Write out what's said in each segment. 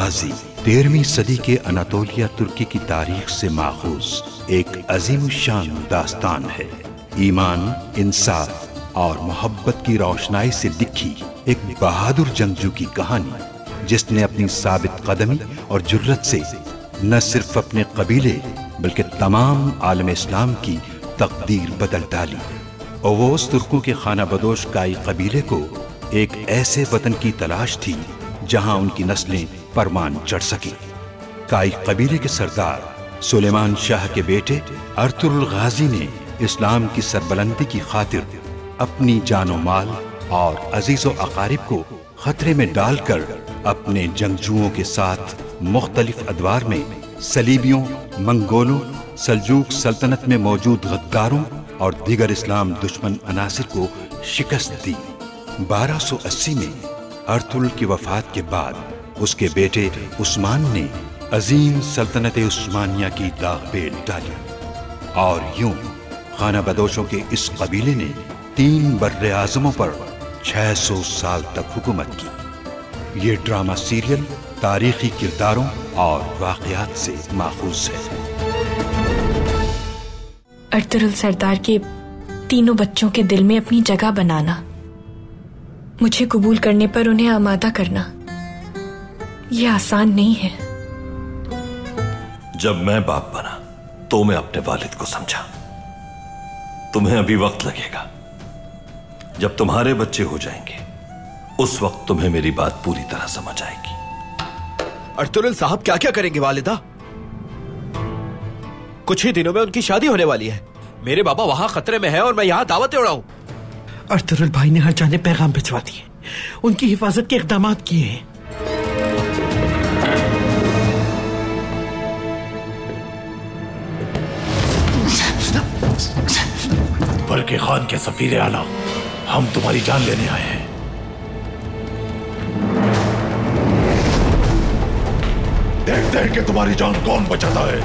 गाजी 13वीं सदी के अनातोलिया तुर्की की तारीख से माखूज एक अजीम शान दास्तान है। ईमान, इंसाफ और मोहब्बत की रोशनाई से लिखी एक बहादुर जंगजू की कहानी, जिसने अपनी साबित कदमी और जुर्रत से न सिर्फ अपने कबीले बल्कि तमाम आलम इस्लाम की तकदीर बदल डाली। ओवोस तुर्कों के खाना बदोश काई कबीले को एक ऐसे वतन की तलाश थी जहां उनकी नस्लें परमान चढ़ सकी। काई कबीले के सरदार सुलेमान शाह के बेटे अर्तुगरुल गाजी ने इस्लाम की सरबलंदी की खातिर अपनी जानो माल और अजीजो अकारिब को खतरे में डालकर अपने जंगजुओं के साथ मुख्तलिफ अदवार में सलीबियों, मंगोलों, सल्जूक सल्तनत में मौजूद गद्दारों और दीगर इस्लाम दुश्मन अनासिर को शिकस्त दी। 1280 में अर्तुगरुल की वफात के बाद उसके बेटे उस्मान ने अजीम सल्तनत उस्मानिया की दागबेल डाली और यूं खाना बदोशों के इस कबीले ने 3 बर्रे आज़मों पर 600 साल तक हुकूमत की। ये ड्रामा सीरियल तारीखी किरदारों और वाक़यात से माखूज है। अर्तुगरुल सरदार के तीनों बच्चों के दिल में अपनी जगह बनाना, मुझे कबूल करने पर उन्हें आमादा करना, यह आसान नहीं है। जब मैं बाप बना तो मैं अपने वालिद को समझा। तुम्हें अभी वक्त लगेगा। जब तुम्हारे बच्चे हो जाएंगे उस वक्त तुम्हें मेरी बात पूरी तरह समझ आएगी। अर्तुगरुल साहब क्या क्या करेंगे वालिदा? कुछ ही दिनों में उनकी शादी होने वाली है। मेरे बाबा वहां खतरे में है और मैं यहां दावत उड़ाऊं। अर्तुगरुल भाई ने हर जाने पैगाम भिजवा दिए, उनकी हिफाजत के इकदाम किए हैं। बरके खान के सफीर आला, हम तुम्हारी जान लेने आए हैं। देखते हैं कि तुम्हारी जान कौन बचाता है।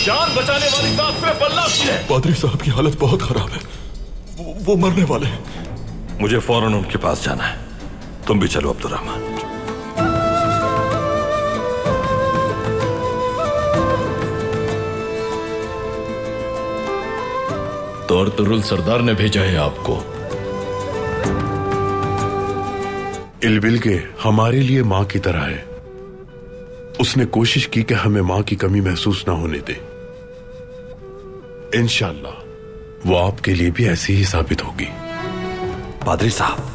जान बचाने वाली जात सिर्फ अल्लाह की है। पादरी साहब की हालत बहुत खराब है, वो मरने वाले हैं। मुझे फौरन उनके पास जाना है। तुम भी चलो अब्दुर्रहमान। तो अर्तुगरुल सरदार ने भेजा है आपको। इलबिल के हमारे लिए मां की तरह है। उसने कोशिश की कि हमें मां की कमी महसूस ना होने दे। इंशाअल्लाह वो आपके लिए भी ऐसी ही साबित होगी। पादरी साहब,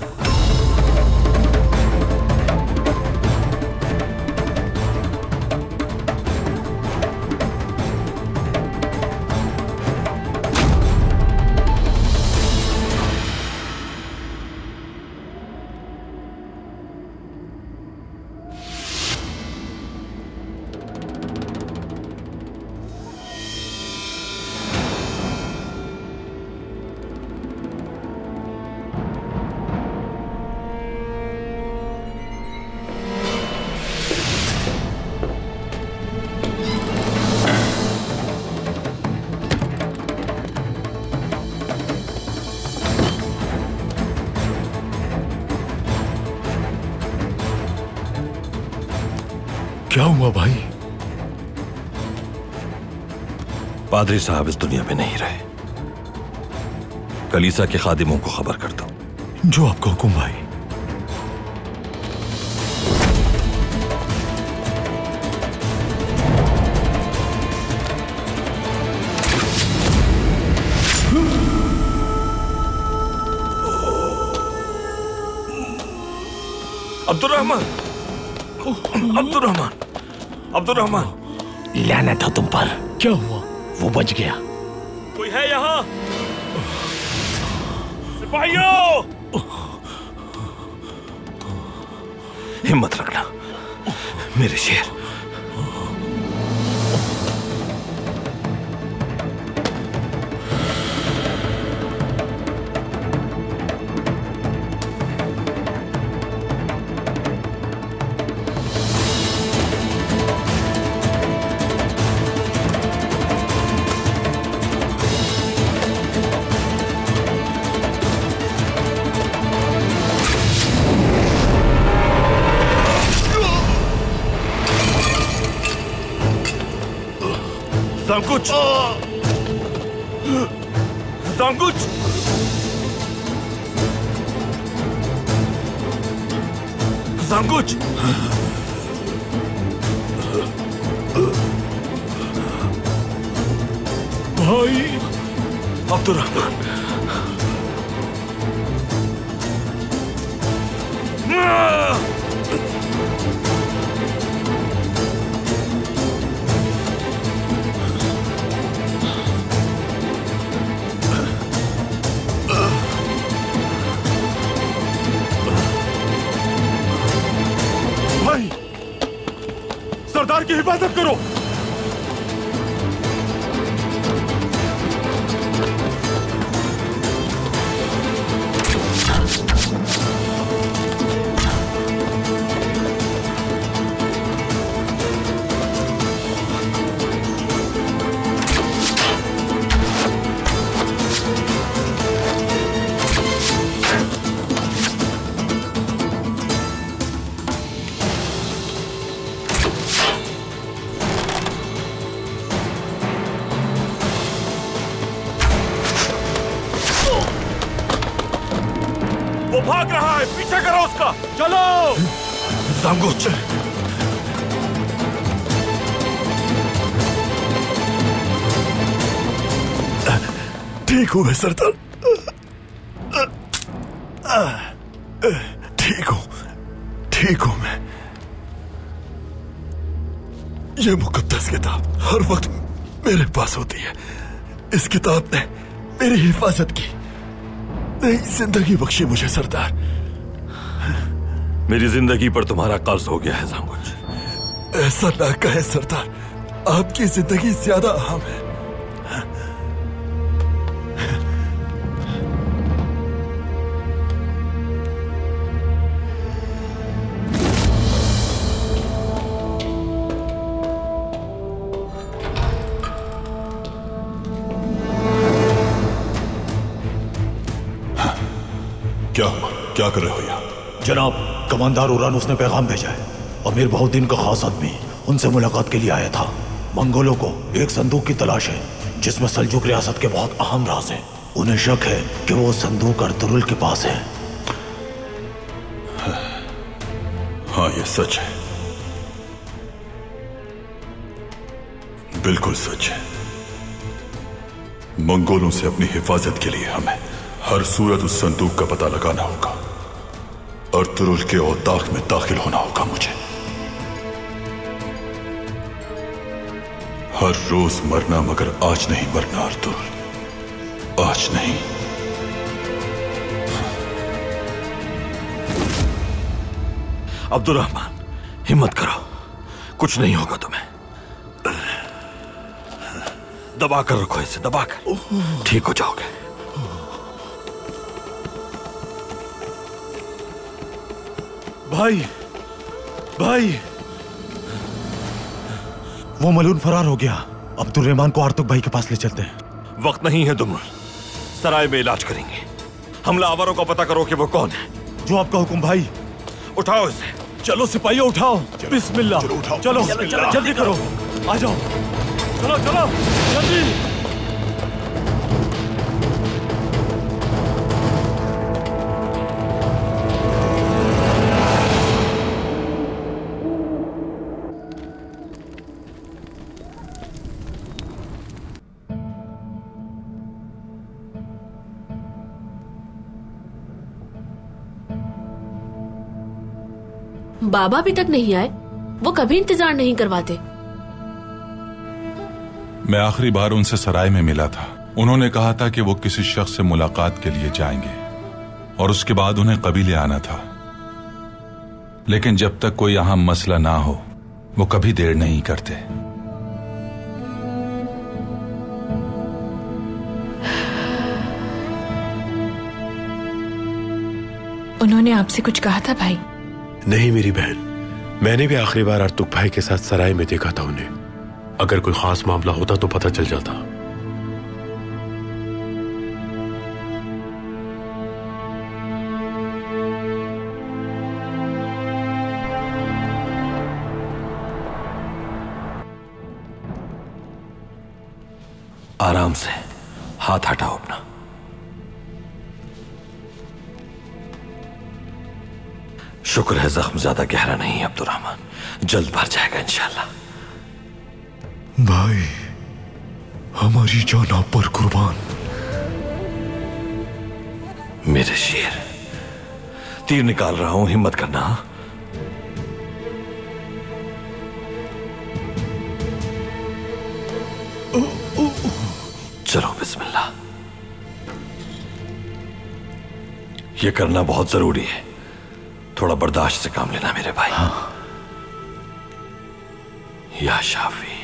क्या हुआ भाई? पादरी साहब इस दुनिया में नहीं रहे। कलीसा के खादिमों को खबर कर दो। जो आपका हुक्म भाई। अब्दुर्रहमान, अब्दुर्रहमान, अब्दुर्रहमान, लानत हो तुम पर। क्या हुआ? वो बच गया। कोई है यहाँ? सिपाहियों, हिम्मत रखना मेरे शेर। सांकुच! सांकुच! सांकुच! भाई अब्दुर्रहमान! भाई, सरदार की हिफाजत करो। भाग रहा है, पीछे करो उसका। चलो सांकुच! ठीक हूं मैं सरदार, ठीक हूं मैं। ये मुकद्दस किताब हर वक्त मेरे पास होती है। इस किताब ने मेरी हिफाजत की, नई जिंदगी बख्शी मुझे सरदार। मेरी जिंदगी पर तुम्हारा कर्ज हो गया है सांकुच। ऐसा ना कहे सरदार, आपकी जिंदगी ज्यादा अहम है। क्या कर रहे हो यहाँ? जनाब, कमांडर उरानुस ने पैगाम भेजा है। अमीर बहुद्दीन का खास आदमी उनसे मुलाकात के लिए आया था। मंगोलों को एक संदूक की तलाश है जिसमें सल्जुक रियासत के बहुत अहम राज हैं। उन्हें शक है कि वो संदूक अर्तुरुल के पास है। हाँ, ये सच है, बिल्कुल सच है। मंगोलों से अपनी हिफाजत के लिए हमें हर सूरत उस संदूक का पता लगाना होगा। अर्तुरुल के औताक में दाखिल होना होगा मुझे। हर रोज मरना, मगर आज नहीं मरना अर्तुरुल, आज नहीं। अब्दुर्रहमान, हिम्मत करो, कुछ नहीं होगा तुम्हें। दबा कर रखो इसे, दबा कर, ठीक हो जाओगे। भाई, वो मलून फरार हो गया। अब्दुर्रहमान को आर्तुक भाई के पास ले चलते हैं। वक्त नहीं है दुमर, सराय में इलाज करेंगे। हमला आवारों का पता करो कि वो कौन है। जो आपका हुक्म भाई। उठाओ इसे। चलो सिपाहियों, उठाओ। बिस्मिल्लाह। चलो जल्दी करो, आ जाओ। चलो जल्दी। बाबा अभी तक नहीं आए, वो कभी इंतजार नहीं करवाते। मैं आखिरी बार उनसे सराय में मिला था। उन्होंने कहा था कि वो किसी शख्स से मुलाकात के लिए जाएंगे और उसके बाद उन्हें कबीले आना था। लेकिन जब तक कोई अहम मसला ना हो, वो कभी देर नहीं करते। उन्होंने आपसे कुछ कहा था भाई? नहीं मेरी बहन, मैंने भी आखिरी बार अर्तुक भाई के साथ सराय में देखा था उन्हें। अगर कोई खास मामला होता तो पता चल जाता। आराम से, हाथ हटाओ अपना। शुक्र है जख्म ज्यादा गहरा नहीं है अब्दुर्रहमान, जल्द भर जाएगा इंशाल्लाह। भाई, हमारी जान आप पर कुर्बान। मेरे शेर, तीर निकाल रहा हूं, हिम्मत करना। चलो बिस्मिल्लाह। यह करना बहुत जरूरी है, थोड़ा बर्दाश्त से काम लेना मेरे भाई। या शाफी।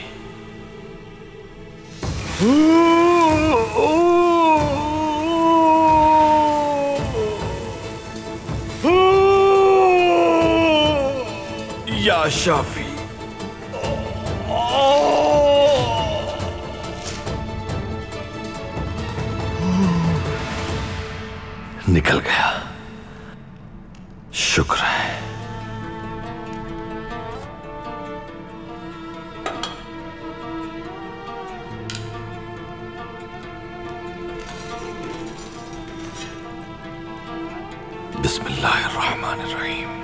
या शाफी। निकल गया, शुक्र है। बिस्मिल्लाहिर्रहमानिर्रहीम।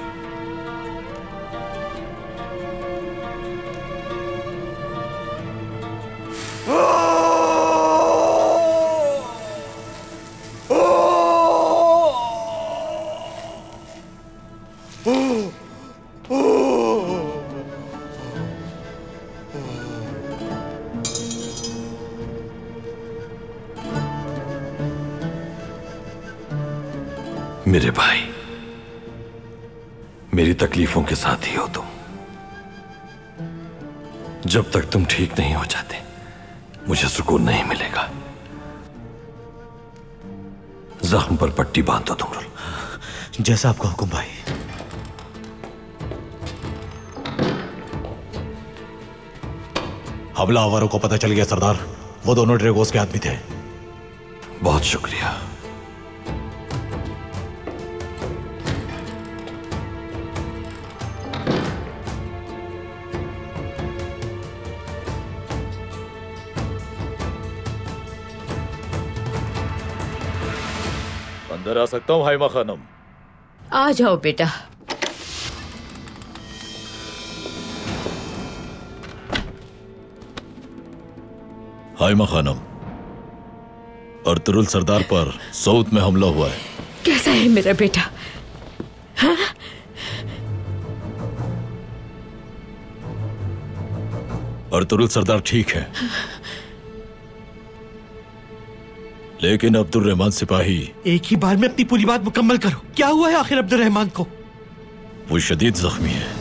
मेरे भाई, मेरी तकलीफों के साथ ही हो तुम। जब तक तुम ठीक नहीं हो जाते मुझे सुकून नहीं मिलेगा। जख्म पर पट्टी बांध दो तुमरुल। जैसा आपका हुक्म भाई। हमला आवारों को पता चल गया सरदार, वो दोनों ड्रेगोस के आदमी थे। बहुत शुक्रिया। अंदर आ सकता हूँ हाइमा खानम? आ जाओ बेटा। हाइमा खानम, अर्तुरुल सरदार पर सऊद में हमला हुआ है। कैसा है मेरा बेटा? हाँ? अर्तुरुल सरदार ठीक है, लेकिन अब्दुर्रहमान सिपाही। एक ही बार में अपनी पूरी बात मुकम्मल करो। क्या हुआ है आखिर अब्दुर्रहमान को? वो शदीद जख्मी है।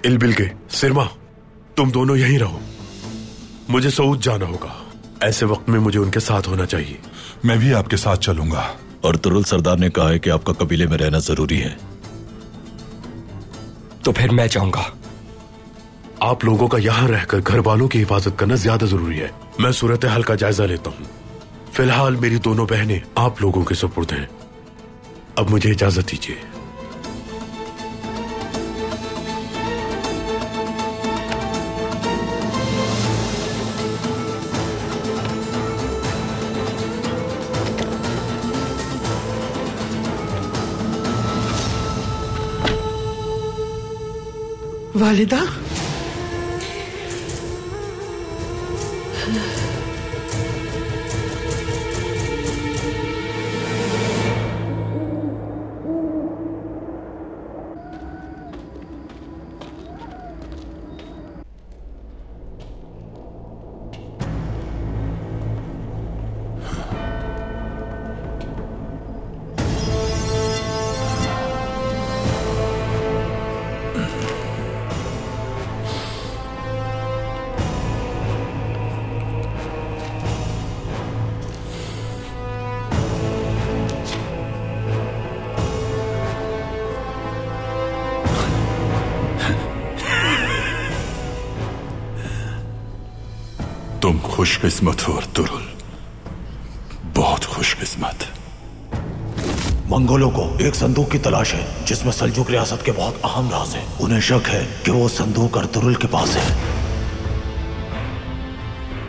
इलबिल के सिरमा, तुम दोनों यहीं रहो, मुझे सऊद जाना होगा। ऐसे वक्त में मुझे उनके साथ होना चाहिए। मैं भी आपके साथ चलूंगा। अर्तुरुल सरदार ने कहा है कि आपका कबीले में रहना जरूरी है। तो फिर मैं जाऊंगा। आप लोगों का यहां रहकर घर वालों की हिफाजत करना ज्यादा जरूरी है। मैं सूरत हाल का जायजा लेता हूं। फिलहाल मेरी दोनों बहनें आप लोगों के सुपुर्द हैं। अब मुझे इजाजत दीजिए। वालिदा, तुम खुशकिस्मत हो अर्तुरुल, बहुत खुशकिस्मत। मंगोलों को एक संदूक की तलाश है जिसमें सल्जुक रियासत के बहुत अहम राज हैं। उन्हें शक है कि वो संदूक अर्तुरुल के पास है।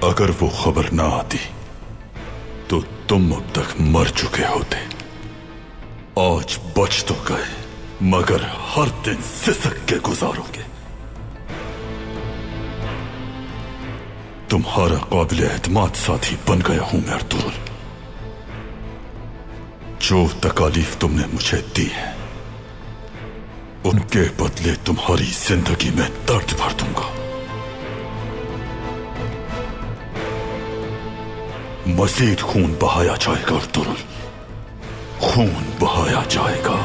अगर वो खबर ना आती तो तुम अब तक मर चुके होते। आज बच तो गए, मगर हर दिन सिसक के गुजारोगे। तुम्हारा काबिल एतमाद साथी बन गया हूं मैं अर्तुरुल। जो तकालीफ तुमने मुझे दी है उनके बदले तुम्हारी जिंदगी में दर्द भर दूंगा। मजीद खून बहाया जाएगा अर्तुरुल, खून बहाया जाएगा।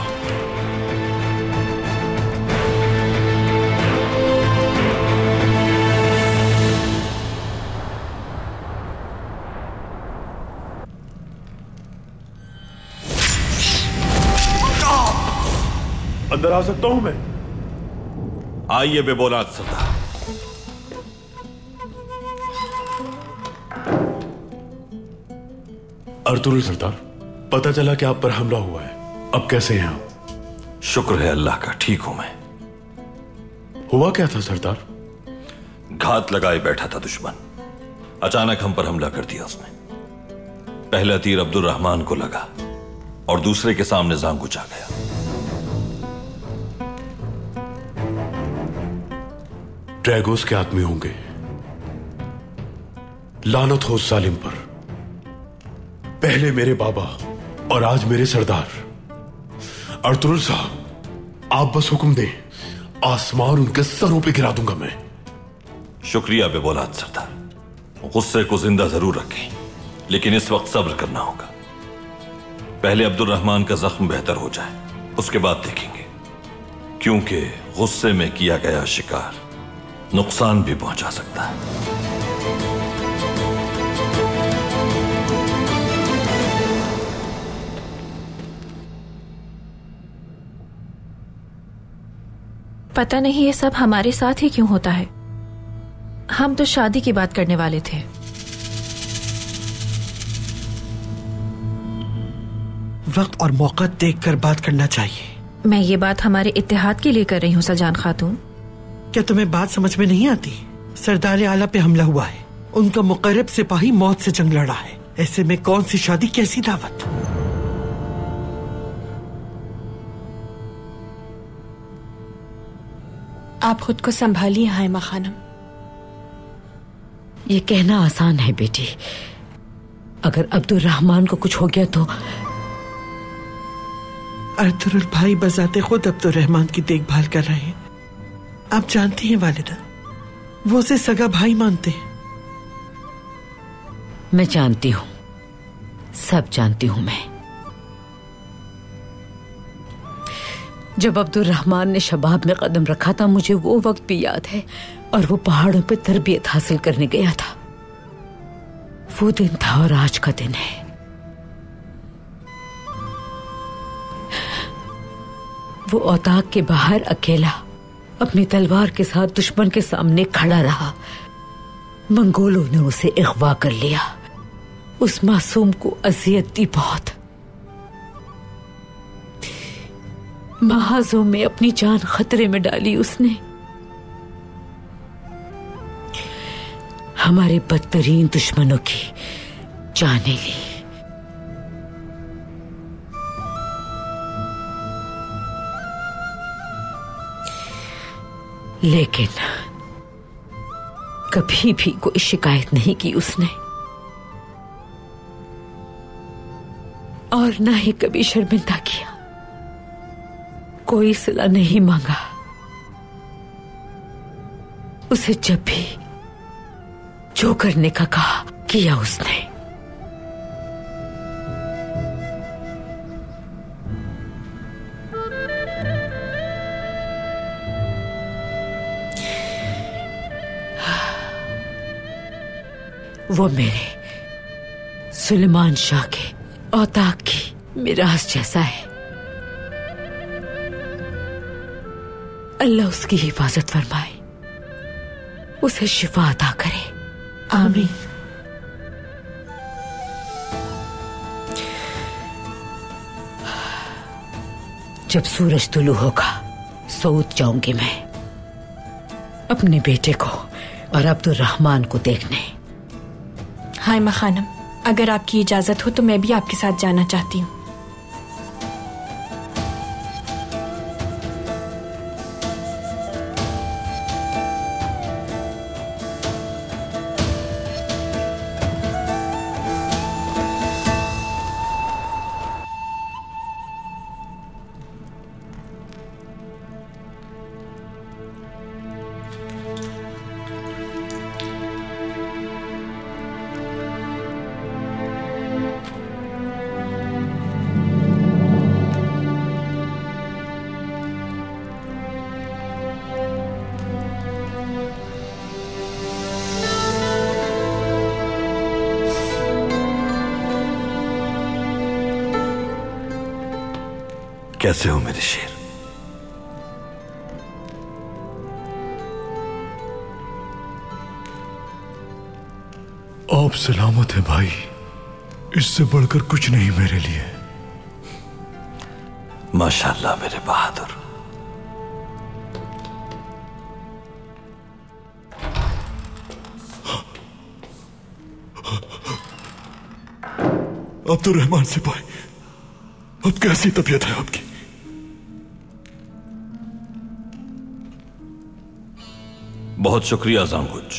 अंदर आ सकता हूं मैं? आइए बेबोलाद सरदार। अर्तुरुल सरदार, पता चला कि आप पर हमला हुआ है। अब कैसे हैं आप? शुक्र है अल्लाह का, ठीक हूं मैं। हुआ क्या था सरदार? घात लगाए बैठा था दुश्मन। अचानक हम पर हमला कर दिया उसने। पहला तीर अब्दुल रहमान को लगा और दूसरे के सामने जांगुच आ गया। ड्रैगोस के आदमी होंगे। लानत हो सालिम पर। पहले मेरे बाबा और आज मेरे सरदार। अर्तुरुल साहब, आप बस हुक्म दें, आसमान उनके सरों पे गिरा दूंगा मैं। शुक्रिया बेबोलाद सरदार। गुस्से को जिंदा जरूर रखें, लेकिन इस वक्त सब्र करना होगा। पहले अब्दुल रहमान का जख्म बेहतर हो जाए, उसके बाद देखेंगे, क्योंकि गुस्से में किया गया शिकार नुकसान भी पहुंचा सकता है। पता नहीं ये सब हमारे साथ ही क्यों होता है। हम तो शादी की बात करने वाले थे। वक्त और मौका देखकर बात करना चाहिए। मैं ये बात हमारे इत्तेहाद के लिए कर रही हूँ सजान खातून। क्या तुम्हें बात समझ में नहीं आती? सरदार आला पे हमला हुआ है, उनका मुकर्रब सिपाही मौत से जंग लड़ा है। ऐसे में कौन सी शादी, कैसी दावत? आप खुद को संभालिए हाइमा खानम। ये कहना आसान है बेटी, अगर अब्दुल रहमान को कुछ हो गया तो। अर्तुरुल भाई बजाते खुद अब्दुल रहमान की देखभाल कर रहे हैं। आप जानती हैं वालिदा, वो उसे सगा भाई मानते हैं। मैं जानती हूं, सब जानती हूं मैं। जब अब्दुल रहमान ने शबाब में कदम रखा था, मुझे वो वक्त भी याद है, और वो पहाड़ों पे तरबियत हासिल करने गया था। वो दिन था और आज का दिन है। वो औताक के बाहर अकेला अपनी तलवार के साथ दुश्मन के सामने खड़ा रहा। मंगोलों ने उसे अगवा कर लिया। उस मासूम को अजियत दी बहुत। महाजों में अपनी जान खतरे में डाली उसने। हमारे बदतरीन दुश्मनों की जाने ली। लेकिन कभी भी कोई शिकायत नहीं की उसने, और ना ही कभी शर्मिंदा किया। कोई सिला नहीं मांगा। उसे जब भी जो करने का कहा किया उसने। वो मेरे सुलेमान शाह के औताक की मिरास जैसा है। अल्लाह उसकी हिफाजत फरमाए, उसे शिफा अता करे। आमीन। जब सूरज तुलू होगा सऊद जाऊंगी मैं अपने बेटे को और अब्दुर्रहमान को देखने। हाय मां खानम, अगर आपकी इजाजत हो तो मैं भी आपके साथ जाना चाहती हूँ। कैसे हो मेरे शेर? आप सलामत हैं भाई, इससे बढ़कर कुछ नहीं मेरे लिए। माशाल्लाह मेरे बहादुर। अब्दुर्रहमान सिपाही, अब कैसी तबीयत है आपकी? बहुत शुक्रिया जांगुच,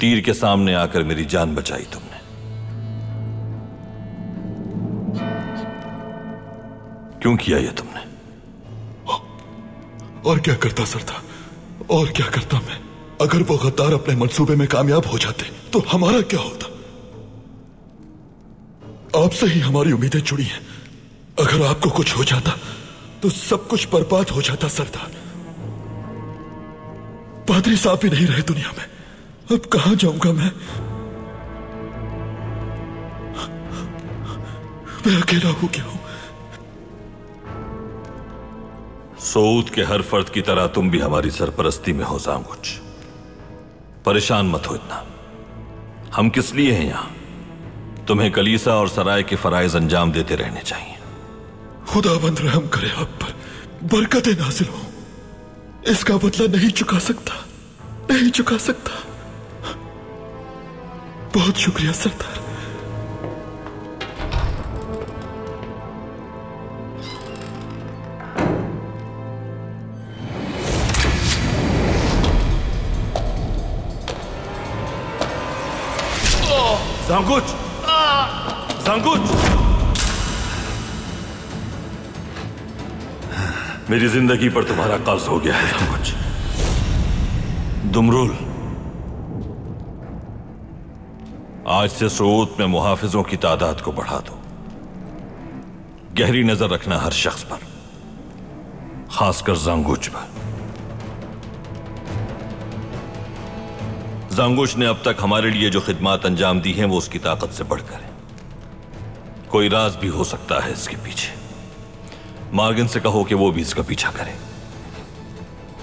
तीर के सामने आकर मेरी जान बचाई तुमने। क्यों किया ये तुमने? और क्या करता सरदार, और क्या करता मैं? अगर वो गद्दार अपने मंसूबे में कामयाब हो जाते तो हमारा क्या होता? आपसे ही हमारी उम्मीदें जुड़ी हैं। अगर आपको कुछ हो जाता तो सब कुछ बर्बाद हो जाता सरदार। पादरी साहब भी नहीं रहे दुनिया में, अब कहां जाऊंगा मैं अकेला हो गया हूं। सऊद के हर फर्द की तरह तुम भी हमारी सरपरस्ती में हो जांगुच। परेशान मत हो इतना। हम किस लिए हैं यहां? तुम्हें कलीसा और सराय के फराइज अंजाम देते रहने चाहिए। खुदावंद रहम करे आप पर, बरकतें नाजिल हो। इसका बदला नहीं चुका सकता, नहीं चुका सकता। बहुत शुक्रिया सरदार। जांगुच, जांगुच, मेरी जिंदगी पर तुम्हारा कर्ज हो गया है जांगुच। दुमरुल, आज से सऊद में मुहाफिजों की तादाद को बढ़ा दो। गहरी नजर रखना हर शख्स पर, खासकर जांगुच पर। जांगुच ने अब तक हमारे लिए जो खिदमात अंजाम दी हैं वो उसकी ताकत से बढ़कर है। कोई राज भी हो सकता है इसके पीछे। मार्गन से कहो कि वो भी इसका पीछा करे,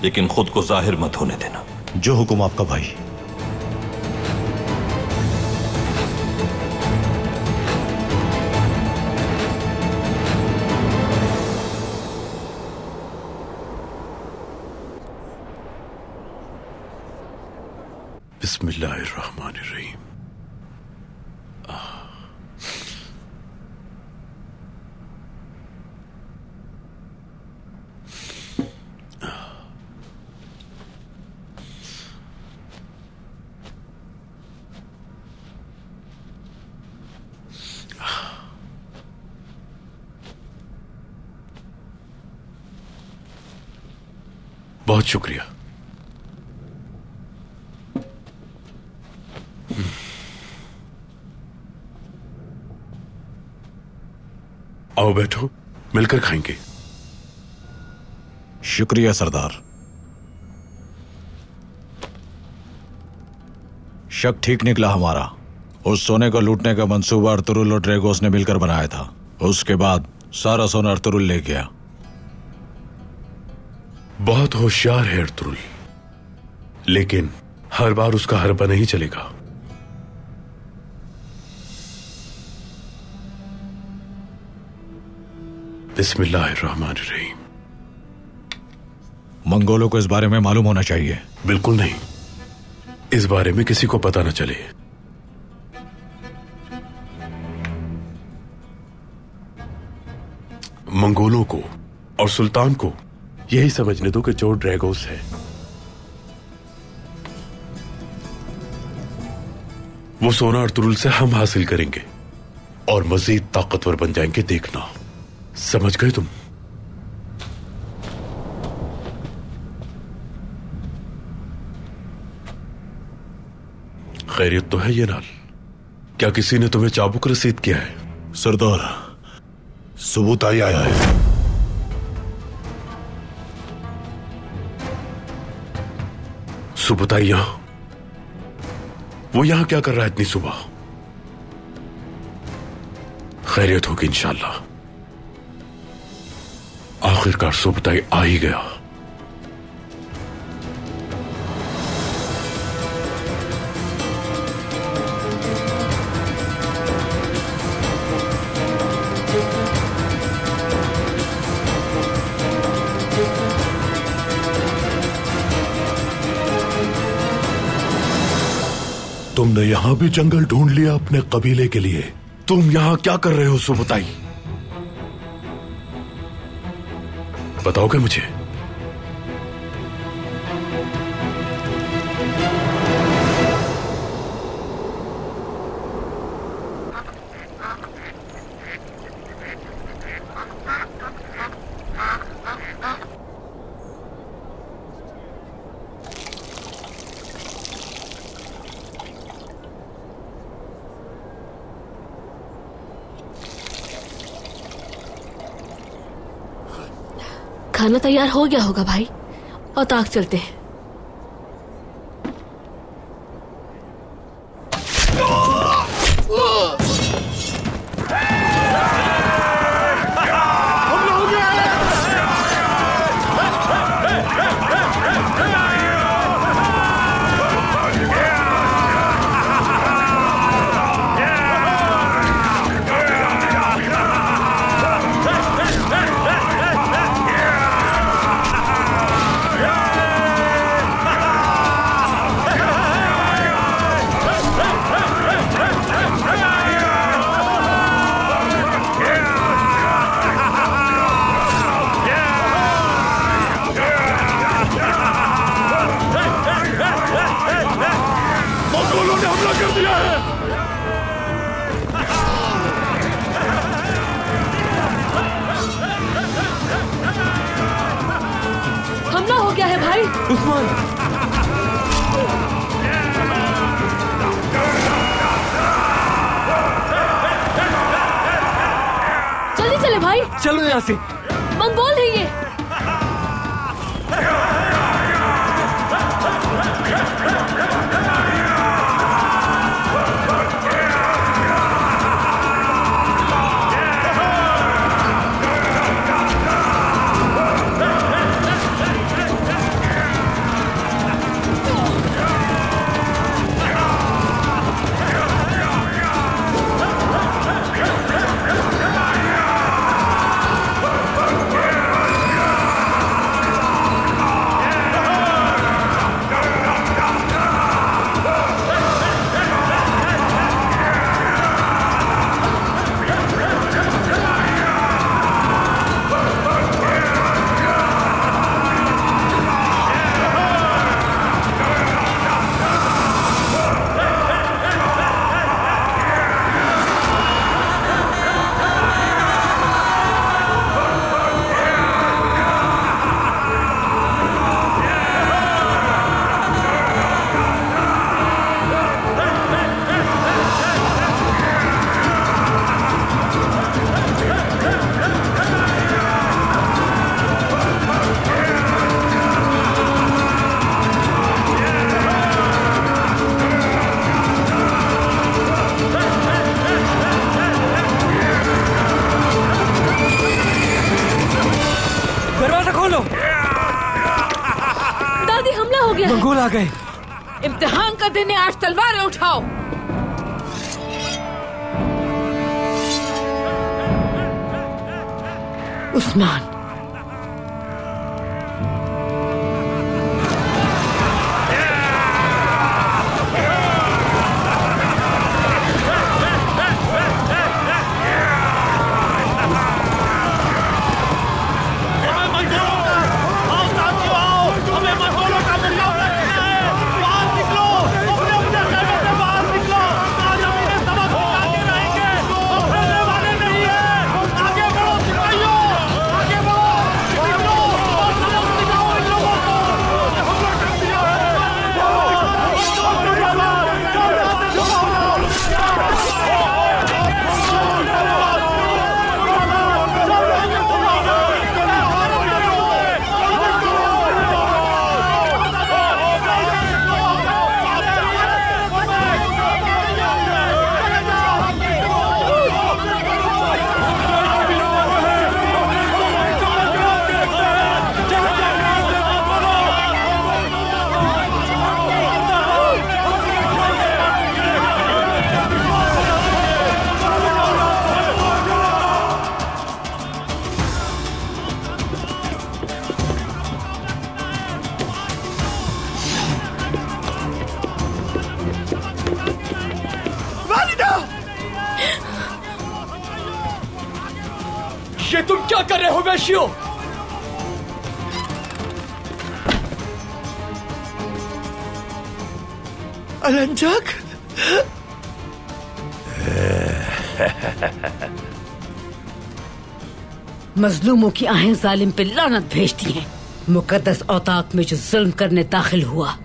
लेकिन खुद को जाहिर मत होने देना। जो हुक्म आपका भाई। बिस्मिल्लाहिर्रहमानिर्रहीम। बहुत शुक्रिया। आओ बैठो, मिलकर खाएंगे। शुक्रिया सरदार। शक ठीक निकला हमारा। उस सोने को लूटने का मंसूबा अर्तुरुल और ड्रेगोस ने मिलकर बनाया था। उसके बाद सारा सोना अर्तुरुल ले गया। बहुत होशियार है अर्तुरुल, लेकिन हर बार उसका हरबा नहीं चलेगा। बिस्मिल्लाहिर्रहमानिर्रहीम। मंगोलों को इस बारे में मालूम होना चाहिए। बिल्कुल नहीं, इस बारे में किसी को पता न चले। मंगोलों को और सुल्तान को यही समझने दो कि जो ड्रैगोस है वो सोना अर्तुरुल से हम हासिल करेंगे और मजीद ताकतवर बन जाएंगे, देखना। समझ गए तुम? खैरियत तो है ये नाल? क्या किसी ने तुम्हें चाबुक रसीद किया है? सरदार, सबूत आया है। सुबुताई यहां? वो यहां क्या कर रहा है इतनी सुबह? खैरियत होगी इंशाल्लाह। आखिरकार सुबुताई आ ही गया। तुमने यहां भी जंगल ढूंढ लिया अपने कबीले के लिए। तुम यहां क्या कर रहे हो सुबुताई? बताओगे मुझे? खाना तैयार हो गया होगा भाई, और ताक चलते हैं। हमला हो गया है भाई। उस्मान, जल्दी चले भाई। चलो यहाँ से। मंगोल है ये। दादी, हमला हो गया। मंगोल आ गए। इम्तिहान का दिन है, आज तलवारें उठाओ। उस्मान, ये तुम क्या कर रहे हो वैश्यों? अलंजक, मजलूमों की आहें जालिम पे लानत भेजती हैं। मुकद्दस औताक में जो जुल्म करने दाखिल हुआ,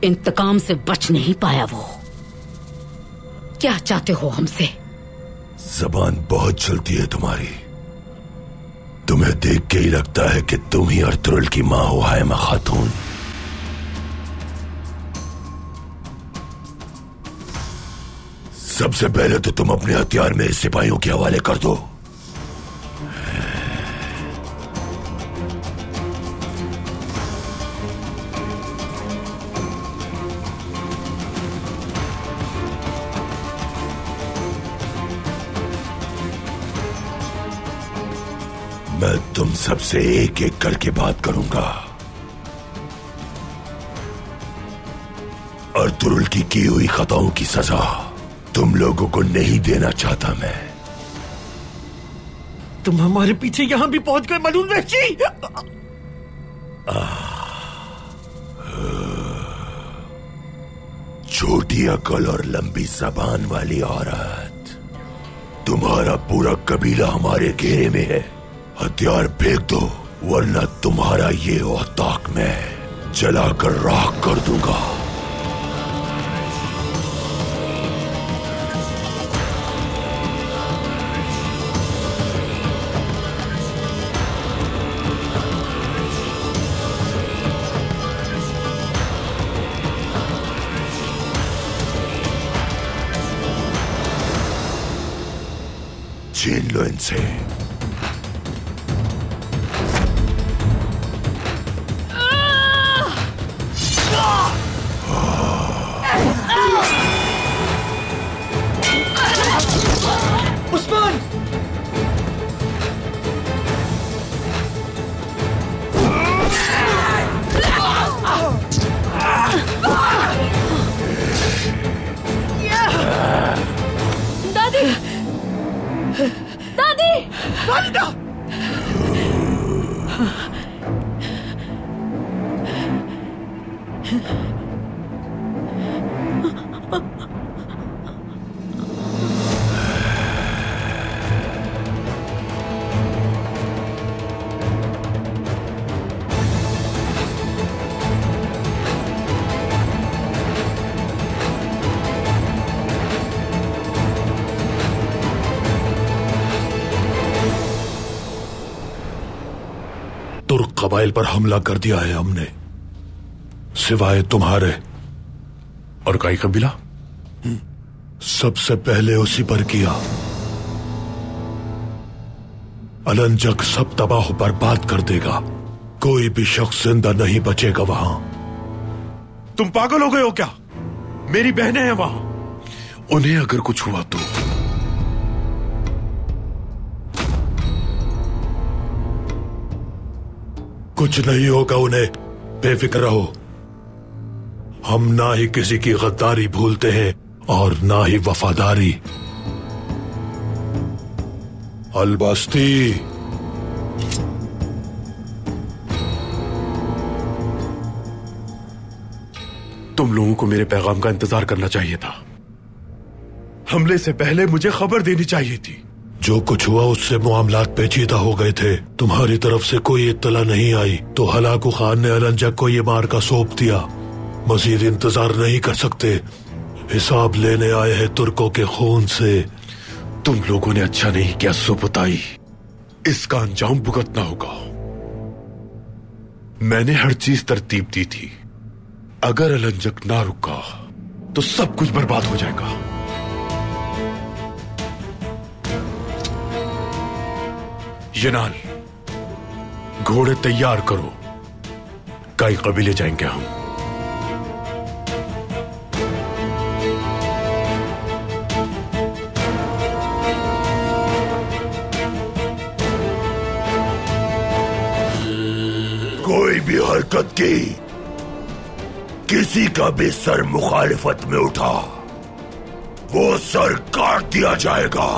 इंतकाम से बच नहीं पाया। वो क्या चाहते हो हमसे? जबान बहुत चलती है तुम्हारी। तुम्हें देख के ही लगता है कि तुम ही अर्तुगरुल की मां हो हायमा खातून। सबसे पहले तो तुम अपने हथियार मेरे सिपाहियों के हवाले कर दो। मैं तुम सबसे एक एक करके बात करूंगा। अर्तुगरुल की हुई खताओं की सजा तुम लोगों को नहीं देना चाहता मैं। तुम हमारे पीछे यहां भी पहुंच गए मलून वहशी। छोटी अकल और लंबी जबान वाली औरत, तुम्हारा पूरा कबीला हमारे घेरे में है। हथियार फेंक दो वरना तुम्हारा ये औताक मैं जलाकर राख कर दूंगा। छीन लो इनसे। उस्मान! दादी! दादी! वालिदा! तुर्क कबाइल पर हमला कर दिया है हमने, सिवाय तुम्हारे। और काई कबीला सबसे पहले उसी पर किया। अलंजक सब तबाह बर्बाद कर देगा। कोई भी शख्स जिंदा नहीं बचेगा वहां। तुम पागल हो गए हो क्या? मेरी बहनें हैं वहां। उन्हें अगर कुछ हुआ तो कुछ नहीं होगा उन्हें, बेफिक्र रहो। हम ना ही किसी की गद्दारी भूलते हैं और ना ही वफादारी। अलबस्ती, तुम लोगों को मेरे पैगाम का इंतजार करना चाहिए था। हमले से पहले मुझे खबर देनी चाहिए थी। जो कुछ हुआ उससे मामलात पेचीदा हो गए थे। तुम्हारी तरफ से कोई इत्तला नहीं आई तो हलाकू खान ने अलंजक को ये मार का सौंप दिया। मजीद इंतजार नहीं कर सकते। हिसाब लेने आए हैं तुर्कों के खून से। तुम लोगों ने अच्छा नहीं किया सुबुताई, इसका अंजाम भुगतना होगा। मैंने हर चीज तरतीब दी थी। अगर अलंजक ना रुका तो सब कुछ बर्बाद हो जाएगा। यनाल, घोड़े तैयार करो, कई कबीले जाएंगे हम। कोई भी हरकत की, किसी का भी सर मुखालिफत में उठा, वो सर काट दिया जाएगा।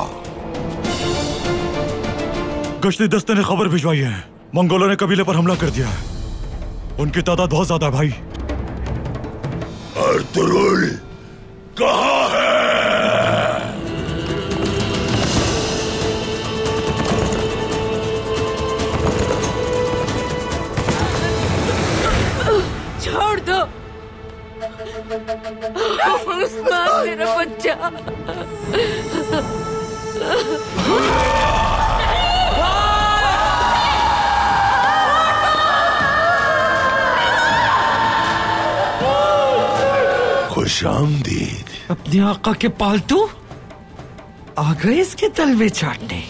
गश्ती दस्ते ने खबर भिजवाई है, मंगोलों ने कबीले पर हमला कर दिया है। उनकी तादाद बहुत ज्यादा है भाई। अर्तुरुल कहाँ है? छोड़ दो उस्मान, मेरा बच्चा। खुशामदीद। अपने आका के पालतू आ गए इसके तलवे चाटने।